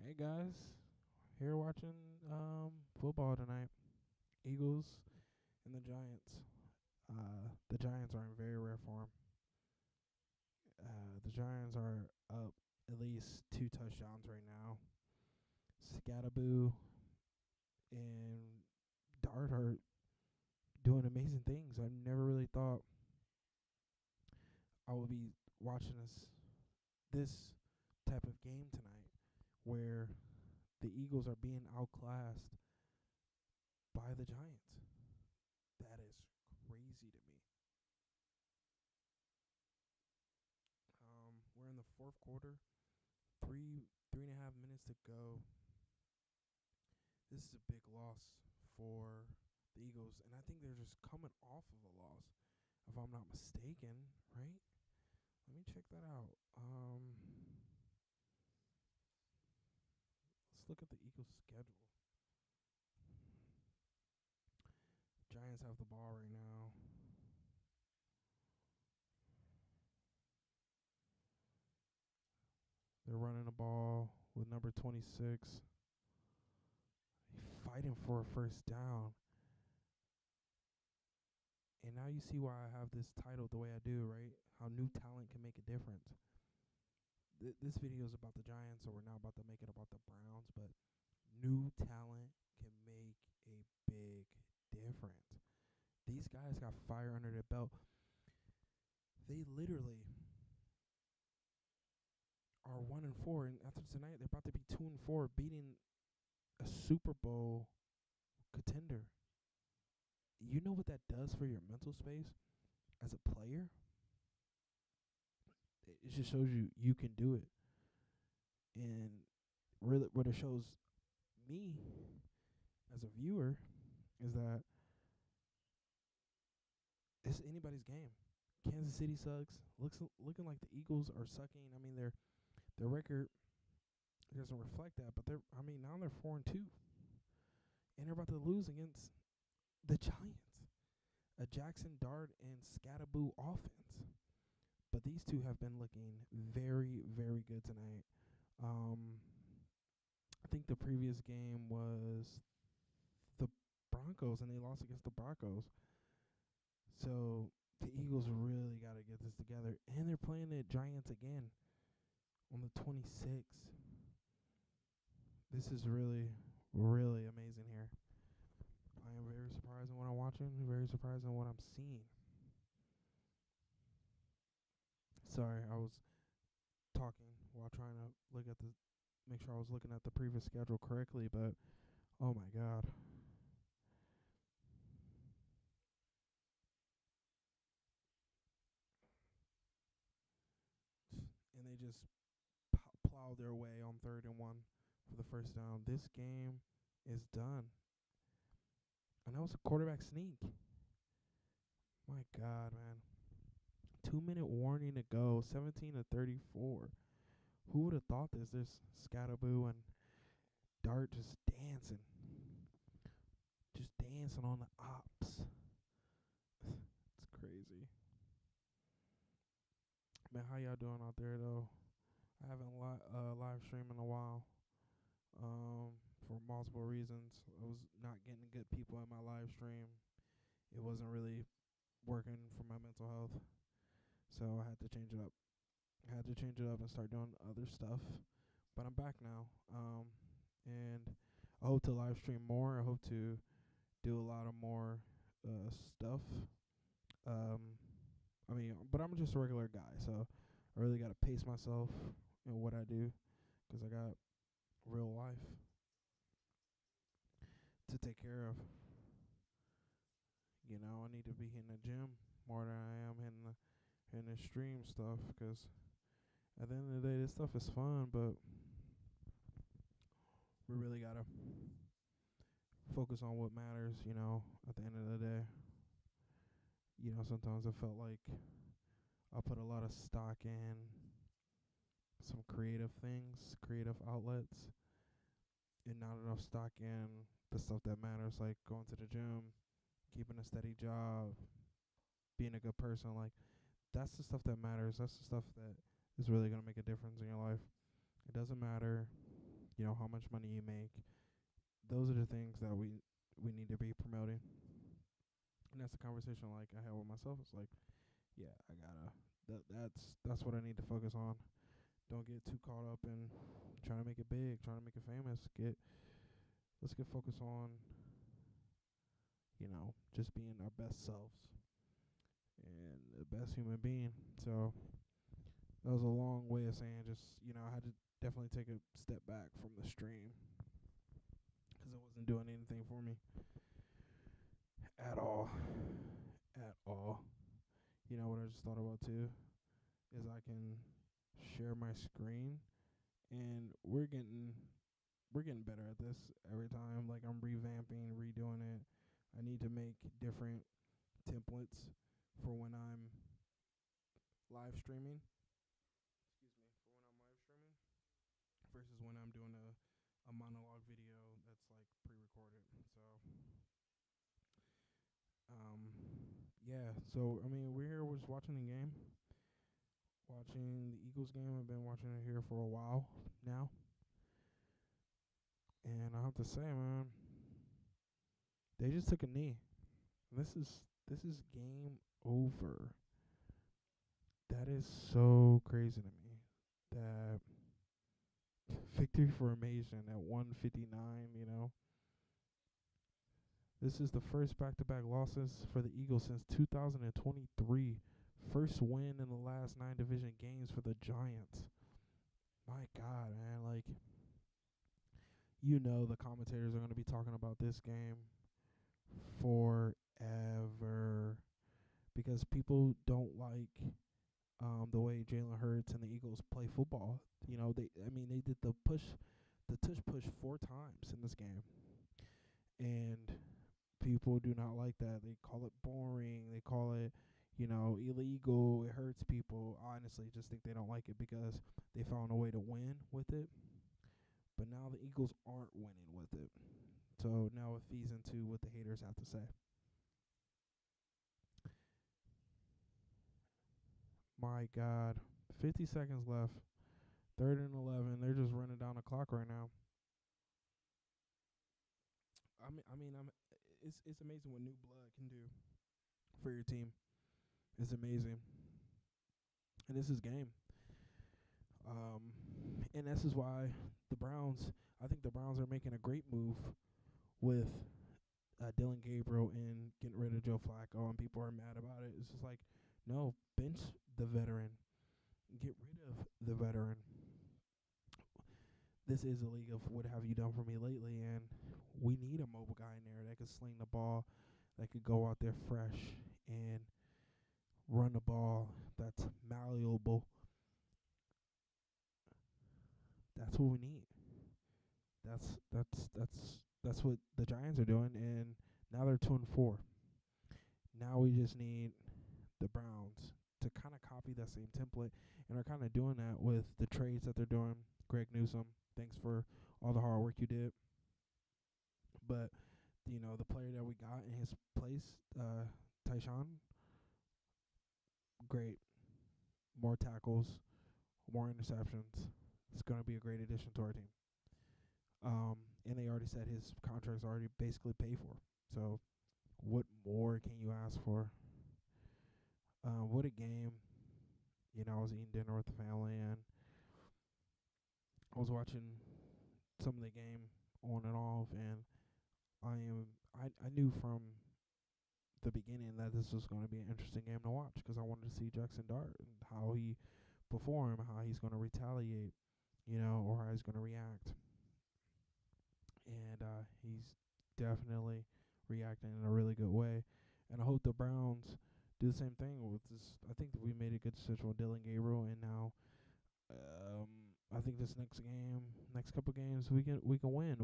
Hey guys, here watching football tonight. Eagles and the Giants. The Giants are in very rare form. The Giants are up at least 2 touchdowns right now. Scattaboo and Dart are doing amazing things. I never really thought I would be watching this type of game tonight, where the Eagles are being outclassed by the Giants. That is crazy to me. We're in the fourth quarter. Three and a half minutes to go. This is a big loss for the Eagles, and I think they're just coming off of a loss, if I'm not mistaken. Right? Let me check that out. Let's look at the Eagles' schedule. Giants have the ball right now. They're running the ball with number 26. Fighting for a first down. And now you see why I have this title the way I do, right? How new talent can make a difference. This video is about the Giants, so we're now about to make it about the Browns. But new talent can make a big difference. These guys got fire under their belt. They literally are 1-4, and after tonight, they're about to be 2-4, beating a Super Bowl contender. You know what that does for your mental space as a player? It just shows you can do it. And really, what it shows me as a viewer is that it's anybody's game. Kansas City sucks. Looking like the Eagles are sucking. I mean, their record doesn't reflect that, but now they're 4-2, and they're about to lose against the Giants, a Jackson Dart and Scattaboo offense. But these two have been looking very, very good tonight. I think the previous game was the Broncos, and they lost against the Broncos. So the Eagles really got to get this together. And they're playing the Giants again on the 26th. This is really, really amazing here. I am very surprised in what I'm watching, very surprised in what I'm seeing. Sorry, I was talking while trying to make sure I was looking at the previous schedule correctly, but oh my God. And they just plow their way on 3rd and 1 for the first down. This game is done. And that was a quarterback sneak. My God, man. 2-minute warning to go. 17-34. Who would have thought this? There's Scattaboo and Dart just dancing. Just dancing on the ops. It's crazy. Man, how y'all doing out there, though? I haven't live streamed in a while. For multiple reasons. I was not getting good people in my live stream. It wasn't really working for my mental health. So I had to change it up. And start doing other stuff. But I'm back now. And I hope to live stream more. I hope to do a lot of more stuff. But I'm just a regular guy, so I really got to pace myself in what I do, because I got real life to take care of. I need to be hitting the gym more than I am hitting the stream stuff, because at the end of the day, this stuff is fun, but we really got to focus on what matters, at the end of the day. Sometimes I felt like I put a lot of stock in some creative things, creative outlets, and not enough stock in the stuff that matters, like going to the gym, keeping a steady job, being a good person. Like, that's the stuff that matters. That's the stuff that is really going to make a difference in your life. It doesn't matter how much money you make. Those are the things that we need to be promoting. And that's a conversation like I have with myself. It's like, yeah, I gotta that's what I need to focus on. Don't get too caught up in trying to make it big, trying to make it famous. Let's get focused on, just being our best selves and the best human being. So that was a long way of saying just, I had to definitely take a step back from the stream because it wasn't doing anything for me at all. At all. You know what I just thought about too? Is I can share my screen, and we're getting better at this every time. Like, I'm revamping, redoing it. I need to make different templates for when I'm live streaming. Excuse me, for when I'm live streaming versus when I'm doing a monologue video that's like pre-recorded. So, yeah. So I mean, we're here, was watching the game, watching the Eagles game. I've been watching it here for a while now, and I have to say, man, they just took a knee. This is game over. That is so crazy to me. That victory formation at 159, This is the first back-to-back losses for the Eagles since 2023. First win in the last 9 division games for the Giants. My God, man. Like, the commentators are going to be talking about this game forever because people don't like the way Jalen Hurts and the Eagles play football. They did the tush push 4 times in this game, and people do not like that. They call it boring. They call it, illegal. It hurts people. Honestly, just think they don't like it because they found a way to win with it. But now the Eagles aren't winning with it. So now it feeds into what the haters have to say. My God, 50 seconds left. 3rd and 11. They're just running down the clock right now. It's amazing what new blood can do for your team. It's amazing, and this is game. And this is why the Browns. I think the Browns are making a great move with Dylan Gabriel and getting rid of Joe Flacco, and people are mad about it. It's just like, no, bench the veteran, get rid of the veteran. This is a league of what have you done for me lately, and we need a mobile guy in there that could sling the ball, that could go out there fresh and run the ball, that's malleable. That's what we need. That's what the Giants are doing, and now they're 2-4. Now we just need the Browns to kind of copy that same template, and are kind of doing that with the trades that they're doing. Greg Newsome, thanks for all the hard work you did. But the player that we got in his place, Tyshawn, great. More tackles, more interceptions. It's going to be a great addition to our team. And they already said his contract's already basically paid for. So what more can you ask for? What a game. I was eating dinner with the family, and I was watching some of the game on and off, and I knew from the beginning that this was going to be an interesting game to watch because I wanted to see Jackson Dart and how he perform, how he's going to retaliate, or how he's going to react. And he's definitely reacting in a really good way. And I hope the Browns do the same thing with this. I think that we made a good decision with Dylan Gabriel, and now I think this next couple games, we can win.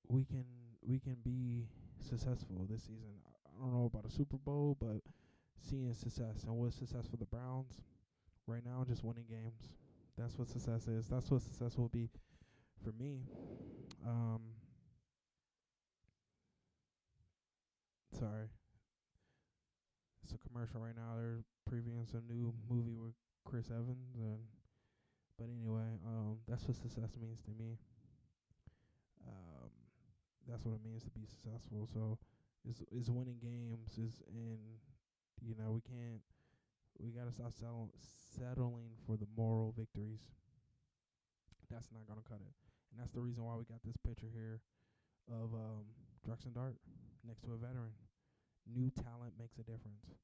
We can be successful this season. I don't know about a Super Bowl, but seeing success, and what's success for the Browns right now, just winning games. That's what success is. That's what success will be for me. Sorry, it's a commercial right now. They're previewing some new movie with Chris Evans, and But anyway, that's what success means to me. Um, that's what it means to be successful. So, is winning games is in. We can't. We gotta stop settling for the moral victories. That's not gonna cut it, and that's the reason why we got this picture here of Drex and Dart next to a veteran. New talent makes a difference,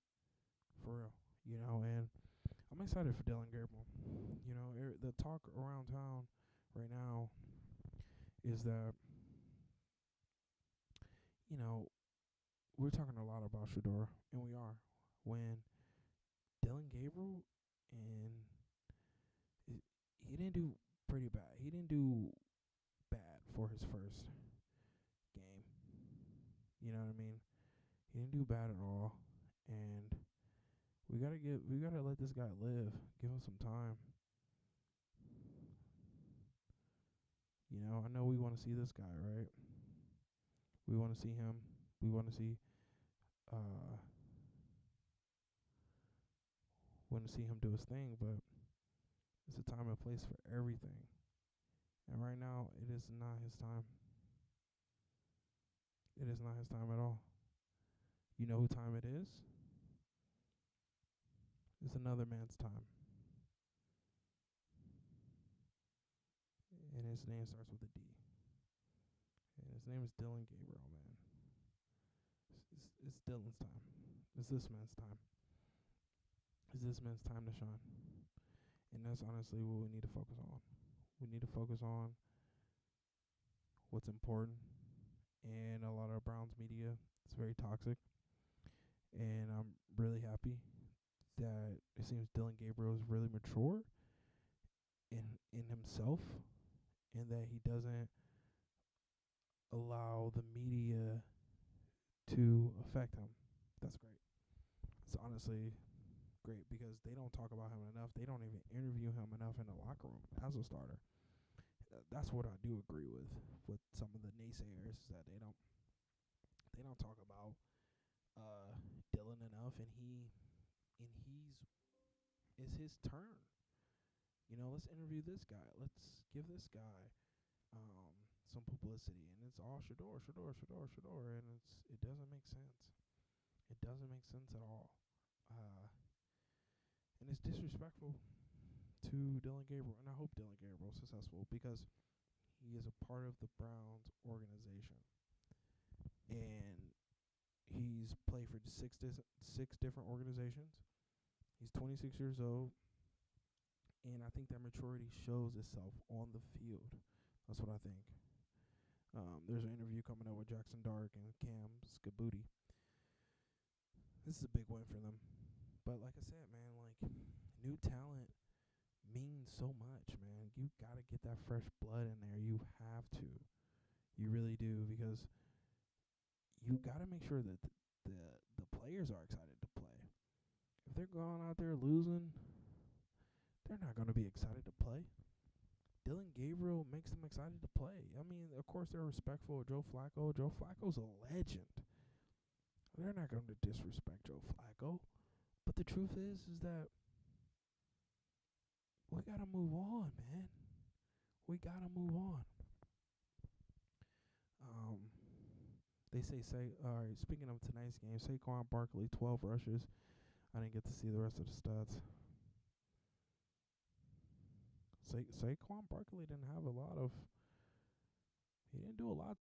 for real. And I'm excited for Dylan Gabriel. The talk around town right now is that you know we're talking a lot about Shador, and we are. When Dylan Gabriel and he didn't do pretty bad. He didn't do bad for his first game. You know what I mean? He didn't do bad at all, and we gotta let this guy live. Give him some time. I know we want to see this guy, right? We want to see him. We want to see uh him do his thing, but it's a time and place for everything. And right now, it is not his time. It is not his time at all. You know who time it is? It's another man's time. And his name starts with a D. And his name is Dylan Gabriel, man. It's Dylan's time. It's this man's time. It's this man's time to shine. And that's honestly what we need to focus on. We need to focus on what's important. And a lot of Browns media is very toxic. And I'm really happy that it seems Dylan Gabriel is really mature in himself, and that he doesn't allow the media to affect him. That's great. It's honestly great because they don't talk about him enough. They don't even interview him enough in the locker room as a starter. That's what I do agree with some of the naysayers, is that they don't talk about Dylan enough, and it's his turn. Let's interview this guy. Let's give this guy some publicity, and it's all Shador, and it doesn't make sense. It doesn't make sense at all. And it's disrespectful to Dylan Gabriel, and I hope Dylan Gabriel is successful because he is a part of the Browns organization, and he's played for six different organizations. He's 26 years old, and I think that maturity shows itself on the field. That's what I think. There's an interview coming up with Jackson Dark and Cam Skaboody. This is a big win for them. But like I said, man, new talent means so much, man. You got to get that fresh blood in there. You have to. You really do, because you got to make sure that the players are excited to play. If they're going out there losing, they're not going to be excited to play. Dylan Gabriel makes them excited to play. I mean, of course, they're respectful of Joe Flacco. Joe Flacco's a legend. They're not going to disrespect Joe Flacco. But the truth is that we got to move on, man. We got to move on. They say, all right, speaking of tonight's game, Saquon Barkley, 12 rushes. I didn't get to see the rest of the stats. Saquon Barkley didn't do a lot